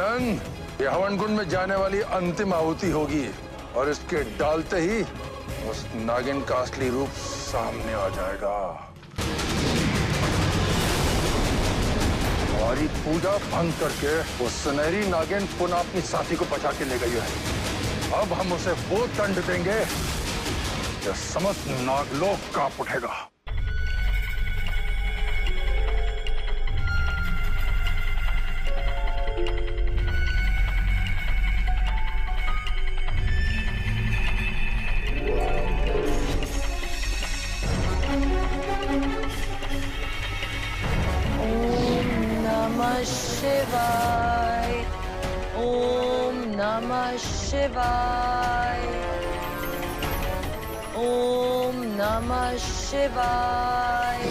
आनंद, ये हवन कुंड में जाने वाली अंतिम आहुति होगी और इसके डालते ही उस नागिन का असली रूप सामने आ जाएगा। हमारी पूजा भंग करके वो सुनहरी नागिन पुनः अपनी साथी को बचा के ले गई है। अब हम उसे वो दंड देंगे जो समस्त नागलोक कांप उठेगा। शिवाय ओम नमः शिवाय ओम नमः शिवाय।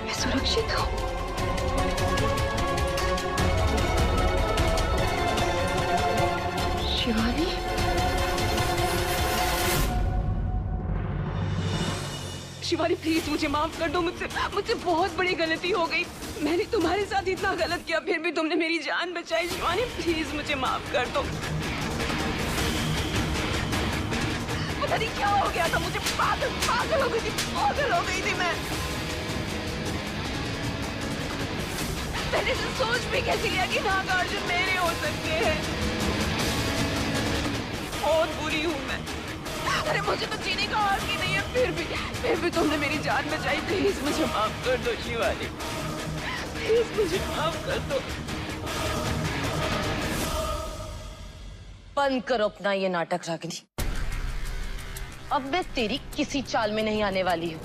मैं सुरक्षित हूँ। शिवानी, शिवानी प्लीज मुझे माफ कर दो। मुझसे बहुत बड़ी गलती हो गई। मैंने तुम्हारे साथ इतना गलत किया, फिर भी तुमने मेरी जान बचाई। शिवानी प्लीज मुझे माफ कर दो। पता नहीं क्या हो गया था, मुझे पागल हो गई थी मैं। मैंने तो सोच भी कैसे लिया कि नागार्जुन मेरे हो सकते हैं। बहुत बुरी हूँ मैं। अरे मुझे तो जीने का हक ही नहीं है, फिर भी तुमने मेरी जान बचाई। प्लीज मुझे माफ कर दो शिवानी, प्लीज मुझे माफ कर दो। बंद करो अपना ये नाटक रागिनी। अब मैं तेरी किसी चाल में नहीं आने वाली हूँ।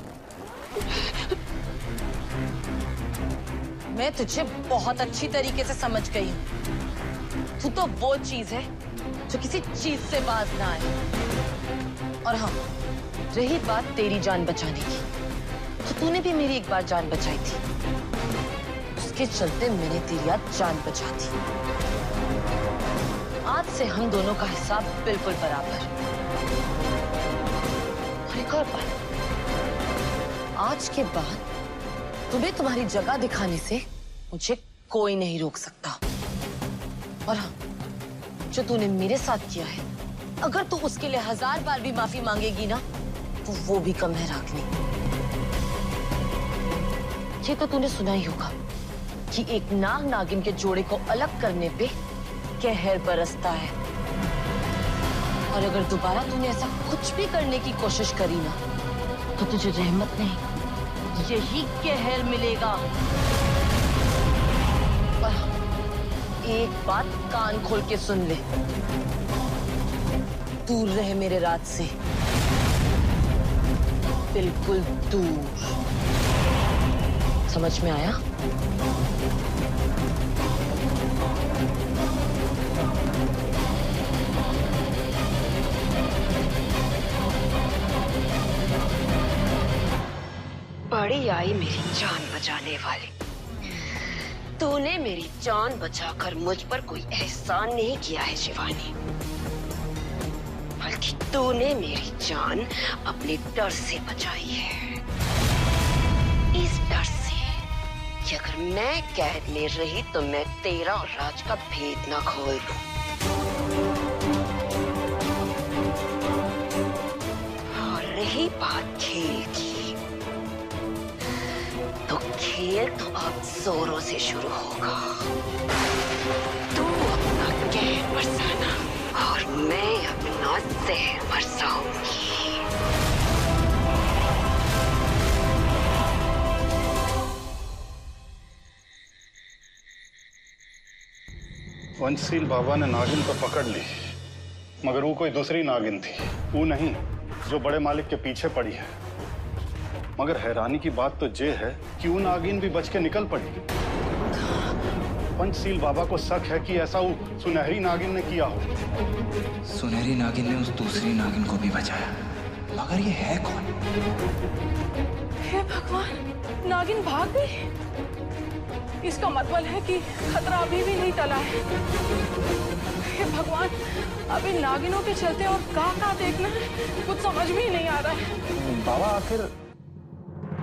मैं तुझे बहुत अच्छी तरीके से समझ गई हूँ। तू तो वो चीज है जो किसी चीज से बाज ना आए। और हाँ, रही बात तेरी जान बचाने की, तो तूने भी मेरी एक बार जान बचाई थी। उसके चलते मैंने तेरी आज जान बचा दी। आज से हम दोनों का हिसाब बिल्कुल बराबर। और एक और बात, आज के बाद तुम्हें तुम्हारी जगह दिखाने से मुझे कोई नहीं रोक सकता। और हाँ, जो तूने मेरे साथ किया है, अगर तू उसके लिए 1000 बार भी माफी मांगेगी ना, तो वो भी कम है रागिनी। ये तो तूने सुना ही होगा कि एक नाग नागिन के जोड़े को अलग करने पे कहर बरसता है। और अगर दोबारा तूने ऐसा कुछ भी करने की कोशिश करी ना, तो तुझे रहमत नहीं, यही कहर मिलेगा। और एक बात कान खोल के सुन ले, दूर रहे मेरे राज से, बिल्कुल दूर। समझ में आया? बड़ी आई मेरी जान बचाने वाली। तूने मेरी जान बचाकर मुझ पर कोई एहसान नहीं किया है शिवानी, बल्कि तूने मेरी जान अपने डर से बचाई है। इस डर से कि अगर मैं कैद में रही तो मैं तेरा और राज का भेद न खोल दूं। और रही बात खेल की, तो खेल तो अब जोरों से शुरू होगा। तू अपना कहर बरसाना और मैं अपना जहर बरसाऊंगी। पंचशील बाबा ने नागिन तो पकड़ ली, मगर वो कोई दूसरी नागिन थी, वो नहीं जो बड़े मालिक के पीछे पड़ी है। मगर हैरानी की बात तो ये है कि वो नागिन भी बच के निकल पड़ी। पंचशील बाबा को शक है कि ऐसा वो सुनहरी नागिन ने किया हो। सुनहरी नागिन ने उस दूसरी नागिन को भी बचाया, मगर ये है कौन? हे भगवान, नागिन भाग गई। इसका मतलब है कि खतरा अभी भी नहीं टला है। हे भगवान, अभी नागिनों के चलते और कहाँ देखना है, कुछ समझ में ही नहीं आ रहा है। बाबा आखिर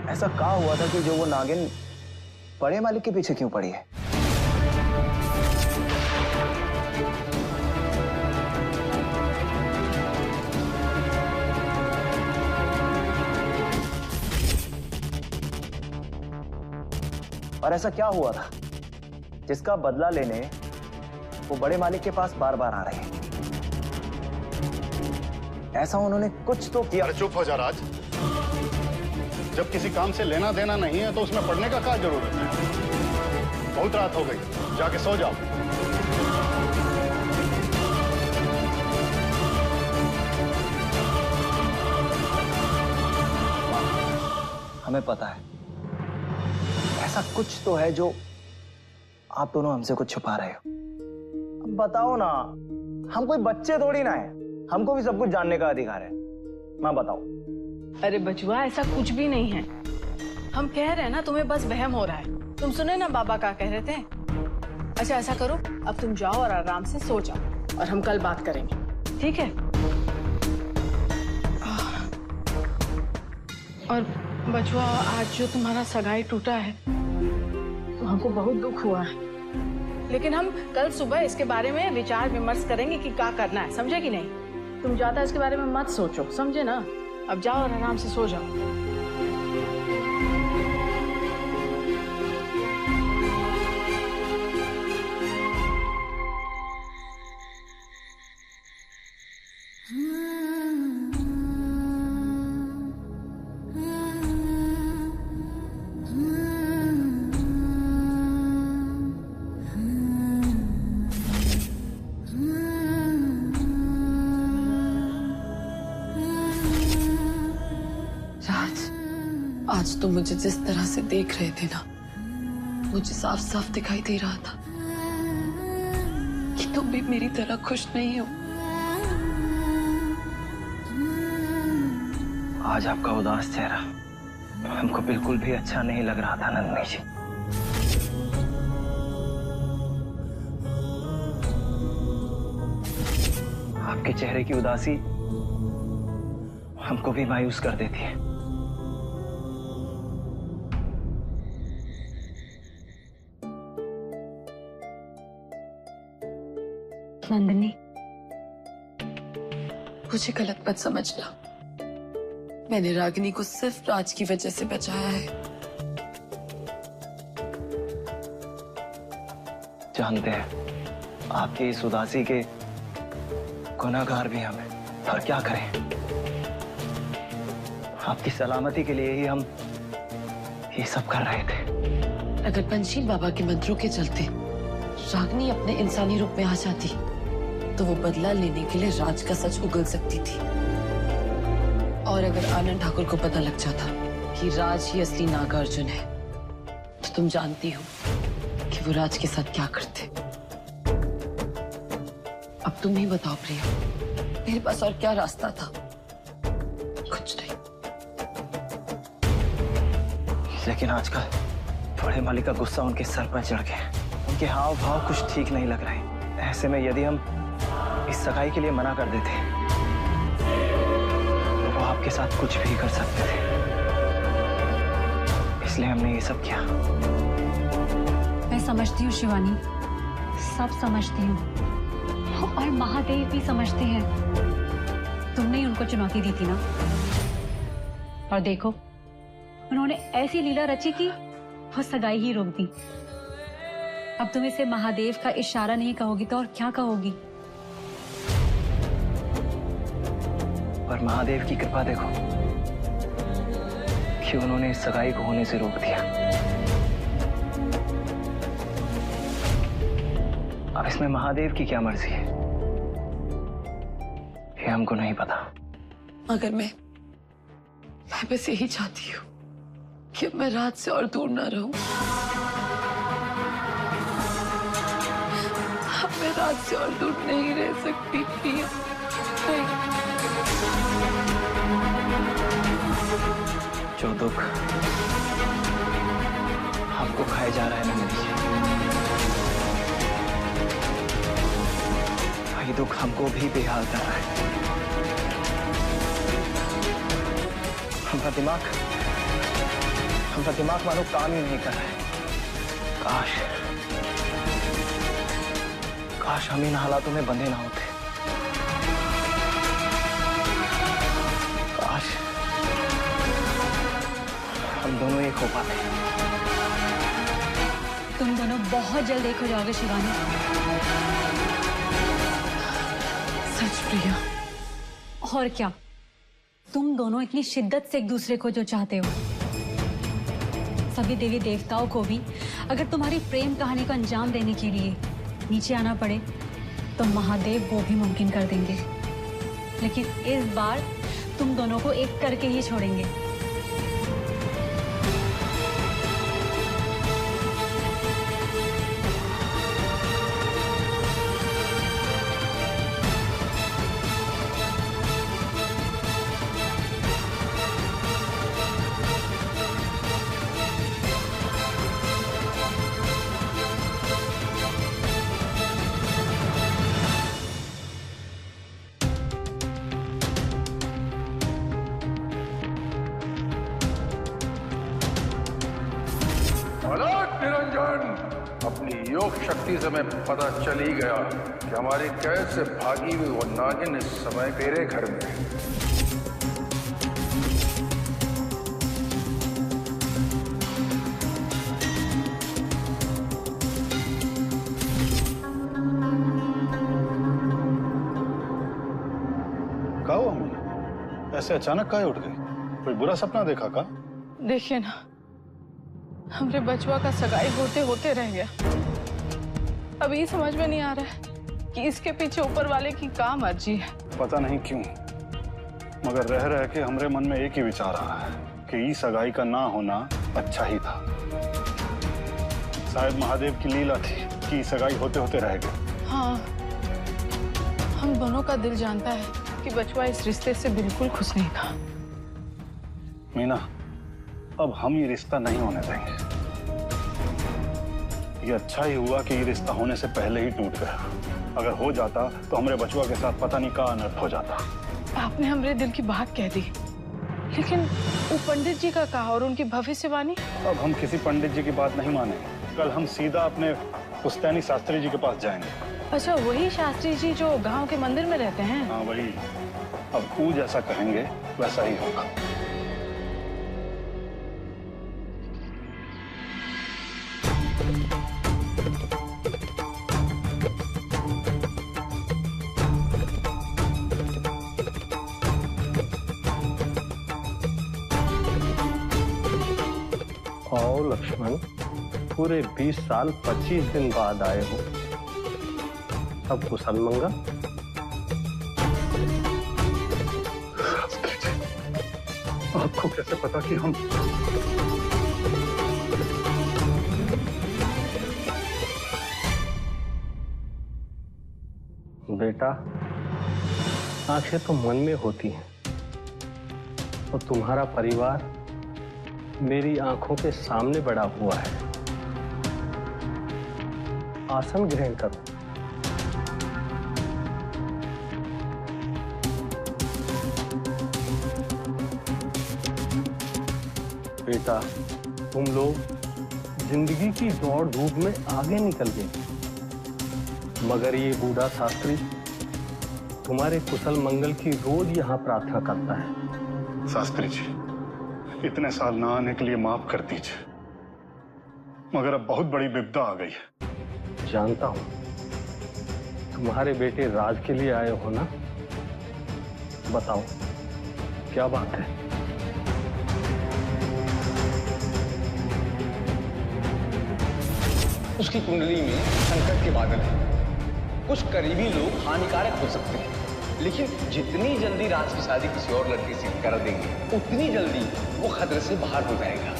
ऐसा कहाँ हुआ था कि जो वो नागिन बड़े मालिक के पीछे क्यों पड़ी है? और ऐसा क्या हुआ था जिसका बदला लेने वो बड़े मालिक के पास बार बार आ रहे हैं? ऐसा उन्होंने कुछ तो किया। अरे चुप हो जा राज। जब किसी काम से लेना देना नहीं है तो उसमें पढ़ने का क्या जरूरत है? बहुत रात हो गई, जाके सो जाओ। हमें पता है ऐसा कुछ तो है जो आप दोनों हमसे कुछ छुपा रहे हो। अब बताओ ना, हम कोई बच्चे थोड़ी ना है, हमको भी सब कुछ जानने का अधिकार है। मां बताओ। अरे बचुआ, ऐसा कुछ भी नहीं है। हम कह रहे हैं ना, तुम्हें बस वहम हो रहा है। तुम सुने ना बाबा क्या कह रहे थे। अच्छा ऐसा करो, अब तुम जाओ और आराम से सो जाओ और हम कल बात करेंगे, ठीक है? और बचुआ, आज जो तुम्हारा सगाई टूटा है तो हमको बहुत दुख हुआ है, लेकिन हम कल सुबह इसके बारे में विचार विमर्श करेंगे कि क्या करना है, समझे कि नहीं? तुम ज्यादा इसके बारे में मत सोचो, समझे ना? अब जाओ और आराम से सो जाओ। आज तो मुझे जिस तरह से देख रहे थे ना, मुझे साफ साफ दिखाई दे रहा था कि तुम भी मेरी तरह खुश नहीं हो। आज आपका उदास चेहरा हमको बिल्कुल भी अच्छा नहीं लग रहा था नंदिनी जी। आपके चेहरे की उदासी हमको भी मायूस कर देती है। नंदिनी, मुझे गलत मत समझना। मैंने रागिनी को सिर्फ राज की वजह से बचाया है। जानते हैं आपकी इस उदासी के गुनहगार भी हमें, पर क्या करें? आपकी सलामती के लिए ही हम ये सब कर रहे थे। अगर पंचशील बाबा के मंत्रों के चलते रागिनी अपने इंसानी रूप में आ जाती तो वो बदला लेने के लिए राज का सच उगल सकती थी। और अगर आनंद ठाकुर को पता लग जाता कि राज ही असली नागार्जुन है, तो तुम जानती हो कि वो राज के साथ क्या करते। अब तुम ही बताओ प्रिया, मेरे पास और क्या रास्ता था? कुछ नहीं। लेकिन आजकल बड़े मालिक का गुस्सा उनके सर पर चढ़ गया। उनके हाव भाव कुछ ठीक नहीं लग रहे। ऐसे में यदि हम इस सगाई के लिए मना कर देते तो वो आपके साथ कुछ भी कर सकते थे। इसलिए हमने ये सब किया। मैं समझती हूँ शिवानी, सब समझती हूँ, और महादेव भी समझते हैं। तुमने ही उनको चुनौती दी थी ना, और देखो उन्होंने ऐसी लीला रची कि वो सगाई ही रोक दी। अब तुम इसे महादेव का इशारा नहीं कहोगी तो और क्या कहोगी? पर महादेव की कृपा देखो कि उन्होंने इस सगाई को होने से रोक दिया। अब इसमें महादेव की क्या मर्जी है, ये हमको नहीं पता। मगर मैं बस यही चाहती हूँ कि अब मैं राज से और दूर ना रहूं। अब मैं राज से और दूर नहीं रह सकती प्रिया। नहीं। जो दुख आपको खाया जा रहा है ना मेरी, वही दुख हमको भी बेहाल कर रहा है। हमारा दिमाग मानो काम ही नहीं कर रहा है। काश हम इन हालातों में बंधे ना होते। काश हम दोनों एक हो पाते। तुम दोनों बहुत जल्द एक हो जाओगे शिवानी। सच प्रिया। और क्या, तुम दोनों इतनी शिद्दत से एक दूसरे को जो चाहते हो, सभी देवी देवताओं को भी अगर तुम्हारी प्रेम कहानी को अंजाम देने के लिए नीचे आना पड़े तो महादेव वो भी मुमकिन कर देंगे। लेकिन इस बार तुम दोनों को एक करके ही छोड़ेंगे। निरंजन, अपनी योग शक्ति से मैं पता चल ही गया कि हमारी कैद से भागी हुई वो नागिन इस समय तेरे घर में है। क्या हुआ अमीना? ऐसे अचानक काहे उठ गई? कोई बुरा सपना देखा का? देखिए ना, हमरे बचवा का सगाई होते होते रह गया। अब ये समझ में नहीं आ रहा है कि इसके पीछे ऊपर वाले की क्या मर्जी है। पता नहीं क्यों, मगर रह रह के हमरे मन में एक ही विचार आ रहा है कि ये सगाई का ना होना अच्छा ही था। शायद महादेव की लीला थी कि सगाई होते होते रह गई। हाँ, हम दोनों का दिल जानता है कि बचवा इस रिश्ते से बिल्कुल खुश नहीं था। मीना, अब हम ये रिश्ता नहीं होने देंगे। ये अच्छा ही हुआ कि ये रिश्ता होने से पहले ही टूट गया। अगर हो जाता तो हमरे बचवा के साथ पता नहीं क्या अनर्थ हो जाता। आपने हमरे दिल की बात कह दी, लेकिन वो पंडित जी का कहा और उनकी भविष्यवाणी? अब हम किसी पंडित जी की बात नहीं मानेंगे। कल हम सीधा अपने पुस्तैनी शास्त्री जी के पास जाएंगे। अच्छा, वही शास्त्री जी जो गांव के मंदिर में रहते हैं? हाँ वही। अब तू जैसा कहेंगे वैसा ही होगा। आओ लक्ष्मण, पूरे 20 साल 25 दिन बाद आए हो। अब कुशल मंगल? आपको कैसे पता कि हम? बेटा, आंखें तो मन में होती हैं और तुम्हारा परिवार मेरी आंखों के सामने बड़ा हुआ है। आसन ग्रहण करो। बेटा, तुम लोग जिंदगी की दौड़ धूप में आगे निकल गए, मगर ये बूढ़ा शास्त्री तुम्हारे कुशल मंगल की रोज यहाँ प्रार्थना करता है। शास्त्री जी, इतने साल ना आने के लिए माफ कर दीजिए, मगर अब बहुत बड़ी विपदा आ गई है। जानता हूं, तुम्हारे बेटे राज के लिए आए हो ना? बताओ क्या बात है? उसकी कुंडली में संकट के बादल हैं। कुछ करीबी लोग हानिकारक हो सकते हैं, लेकिन जितनी जल्दी राज की शादी किसी और लड़की से कर देंगे, उतनी जल्दी वो खतरे से बाहर हो जाएगा।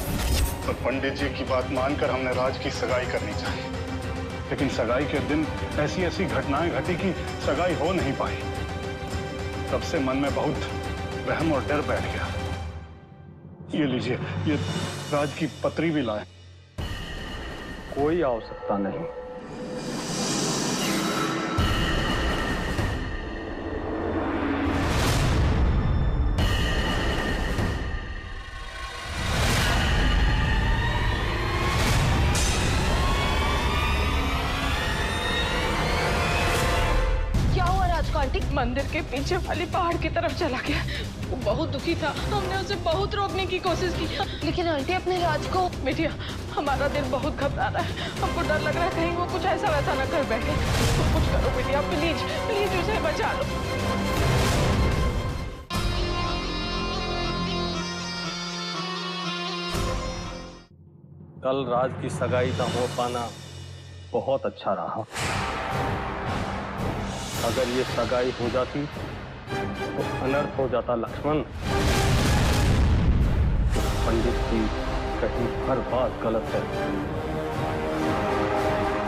तो पंडित जी की बात मानकर हमने राज की सगाई करनी चाहिए, लेकिन सगाई के दिन ऐसी ऐसी घटनाएं घटी कि सगाई हो नहीं पाई। तब से मन में बहुत वहम और डर बैठ गया। ये लीजिए, ये राज की पत्री भी लाए। कोई आवश्यकता नहीं। मंदिर के पीछे वाली पहाड़ की तरफ चला गया। वो बहुत दुखी था, हमने उसे बहुत रोकने की कोशिश की, लेकिन आंटी अपने राज को। बिटिया, हमारा दिल बहुत घबरा रहा है, हमको डर लग रहा है कहीं वो कुछ ऐसा वैसा न कर बैठे। तुम कुछ करो बिटिया, प्लीज प्लीज उसे बचा लो। कल राज की सगाई का हो पाना बहुत अच्छा रहा। अगर ये सगाई हो जाती तो अनर्थ हो जाता लक्ष्मण। पंडित की कहीं हर बात गलत है।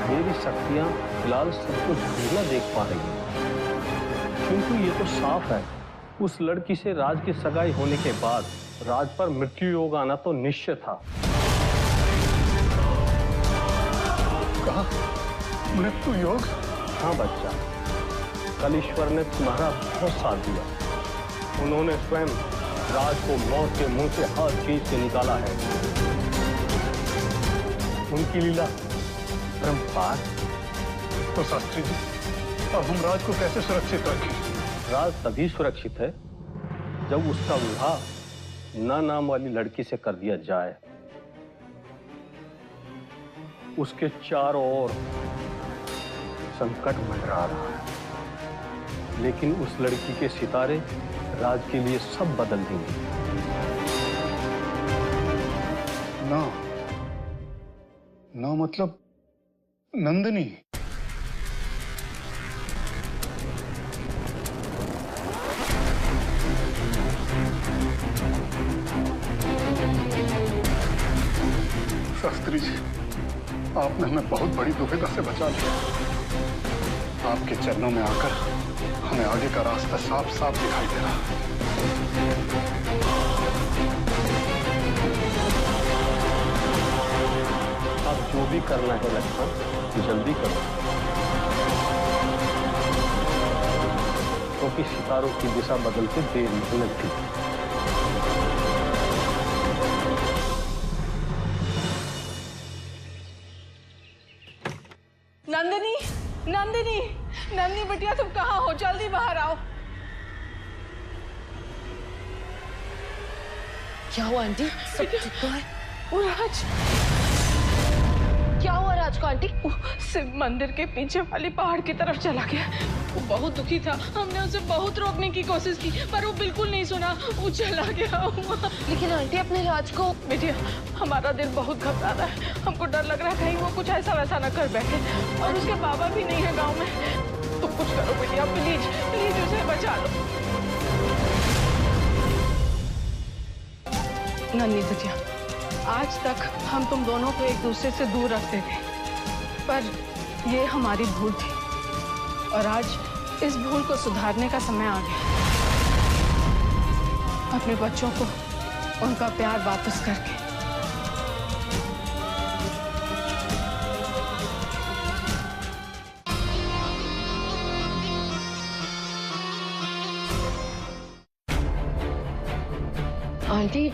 मेरी शक्तियां फिलहाल सब कुछ धुंधला देख पा रही हैं, किंतु ये तो साफ है उस लड़की से राज की सगाई होने के बाद राज पर मृत्यु योग आना तो निश्चित था। कहा मृत्यु योग? हाँ बच्चा, कल ईश्वर ने तुम्हारा बहुत साथ दिया। उन्होंने स्वयं राज को मौत के मुंह से हर चीज से निकाला है। उनकी लीला परंपार। तो शास्त्री जी, अब हम राज को कैसे सुरक्षित रखें? राज तभी सुरक्षित है जब उसका विवाह न नाम वाली लड़की से कर दिया जाए। उसके चारों ओर संकट मंडरा रहा है, लेकिन उस लड़की के सितारे राज के लिए सब बदल देंगे। ना मतलब नंदिनी। शास्त्री जी, आपने हमें बहुत बड़ी दुविधा से बचा लिया। आपके चरणों में आकर हमें आगे का रास्ता साफ साफ दिखाई दे रहा। अब जो भी करना है लक्ष्मण जल्दी करो, क्योंकि सितारों की दिशा बदलते देर नहीं लगती। नंदिनी, नंदिनी, नंदिनी बिटिया, तुम कहाँ हो? जल्दी बाहर आओ। क्या हुआ आंटी? सब ठीक तो है? राज, क्या हुआ राज को आंटी? शिव मंदिर के पीछे वाली पहाड़ की तरफ चला गया। वो बहुत दुखी था, हमने उसे बहुत रोकने की कोशिश की, पर वो बिल्कुल नहीं सुना, वो चला गया। लेकिन आंटी अपने राज को। बिटिया, हमारा दिल बहुत घबरा रहा है, हमको डर लग रहा है कहीं वो कुछ ऐसा वैसा न कर बैठे, और उसके बाबा भी नहीं है गाँव में। तुम कुछ करो बिटिया, प्लीज प्लीज उसे बचा लो। नन्ही बिटिया, आज तक हम तुम दोनों को एक दूसरे से दूर रखते थे, पर ये हमारी भूल थी, और आज इस भूल को सुधारने का समय आ गया। अपने बच्चों को उनका प्यार वापस करके। आंटी,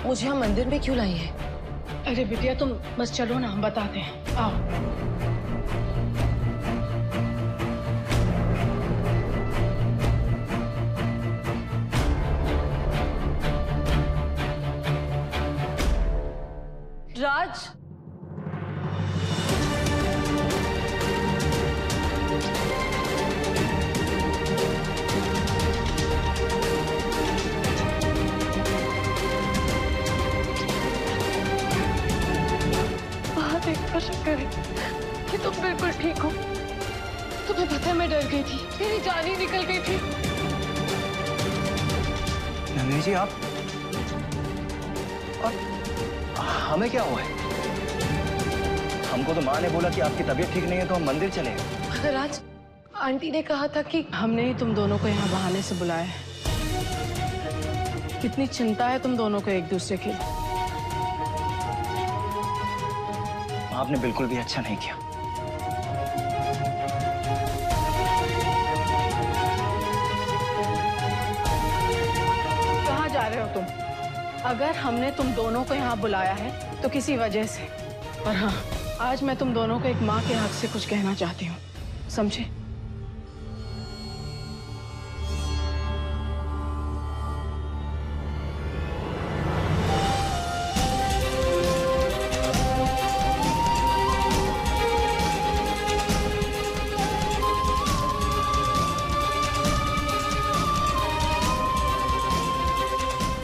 मुझे यहाँ मंदिर में क्यों लाई है? अरे बिटिया, तुम बस चलो ना, हम बताते हैं, आओ। राज, कि तुम बिल्कुल ठीक हो। तुम्हें पता है मैं डर गई थी, मेरी जान ही निकल गई थी। नंदिनी जी, आप और हमें क्या हुआ है? हमको तो माँ ने बोला कि आपकी तबीयत ठीक नहीं है तो हम मंदिर चले। मगर आज आंटी ने कहा था कि हमने ही तुम दोनों को यहाँ बहाने से बुलाया है। कितनी चिंता है तुम दोनों को एक दूसरे की। आपने बिल्कुल भी अच्छा नहीं किया। कहाँ जा रहे हो तुम? अगर हमने तुम दोनों को यहाँ बुलाया है तो किसी वजह से। और हाँ, आज मैं तुम दोनों को एक माँ के हक से कुछ कहना चाहती हूँ, समझे?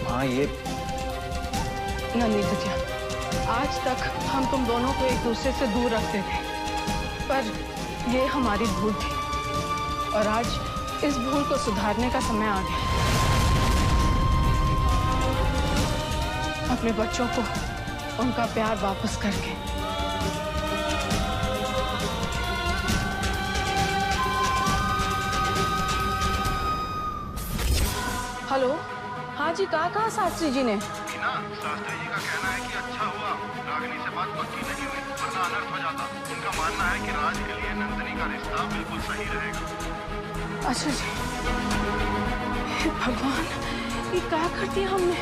हाँ, ये नंदी बिटिया, आज तक हम तुम दोनों को एक दूसरे से दूर रखते थे, पर ये हमारी भूल थी और आज इस भूल को सुधारने का समय आ गया। अपने बच्चों को उनका प्यार वापस करके। हेलो, हाँ जी, कहा शास्त्री जी ने? शास्त्री जी का कहना है कि अच्छा हुआ रागिनी से बात पक्की नहीं हुई, वरना अनर्थ हो जाता। उनका मानना है कि राज के लिए नंदिनी का रिश्ता बिल्कुल सही रहेगा। अच्छा जी। हे भगवान, ये क्या कर दिया हमने?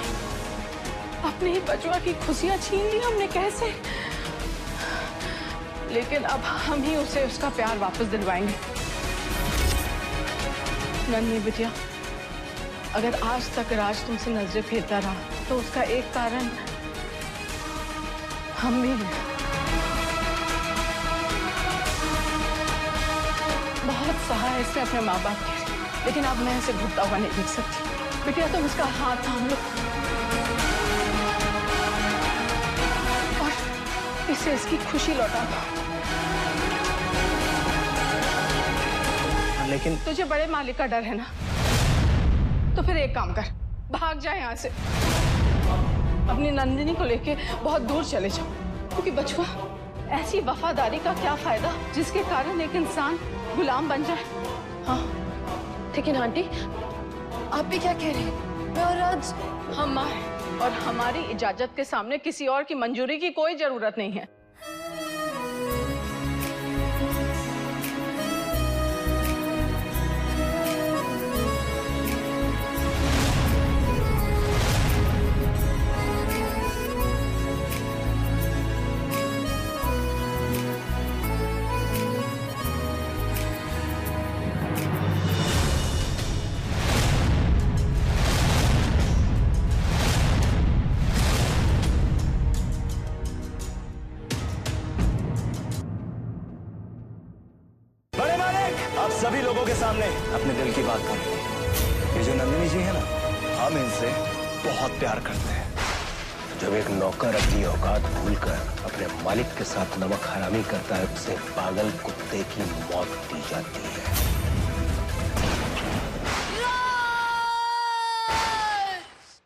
अपने ही बचवा की खुशियां छीन ली हमने, कैसे? लेकिन अब हम ही उसे उसका प्यार वापस दिलवाएंगे। नन्ही बिटिया, अगर आज तक राज तुमसे नजरें फेरता रहा तो उसका एक कारण हम भी हैं। बहुत सहा है इसने अपने माँ बाप के, लेकिन अब मैं इसे घुटता हुआ नहीं देख सकती। बिटिया, तुम इसका हाथ थाम लो और इसे इसकी खुशी लौटा दो। लेकिन तुझे बड़े मालिक का डर है ना, तो फिर एक काम कर, भाग जा यहाँ से। अपनी नंदिनी को लेके बहुत दूर चले जाओ, क्योंकि बचवा, ऐसी वफादारी का क्या फायदा जिसके कारण एक इंसान गुलाम बन जाए। हाँ, लेकिन आंटी, आप भी क्या कह रहे हैं? मैं और राज, हम माँ हैं और हमारी इजाजत के सामने किसी और की मंजूरी की कोई जरूरत नहीं है। आप सभी लोगों के सामने अपने दिल की बात करें। ये जो नंदिनी जी है ना, हम इनसे बहुत प्यार करते हैं। जब एक नौकर अपनी औकात भूलकर अपने मालिक के साथ नमक हरामी करता है, उसे पागल कुत्ते की मौत दी जाती है।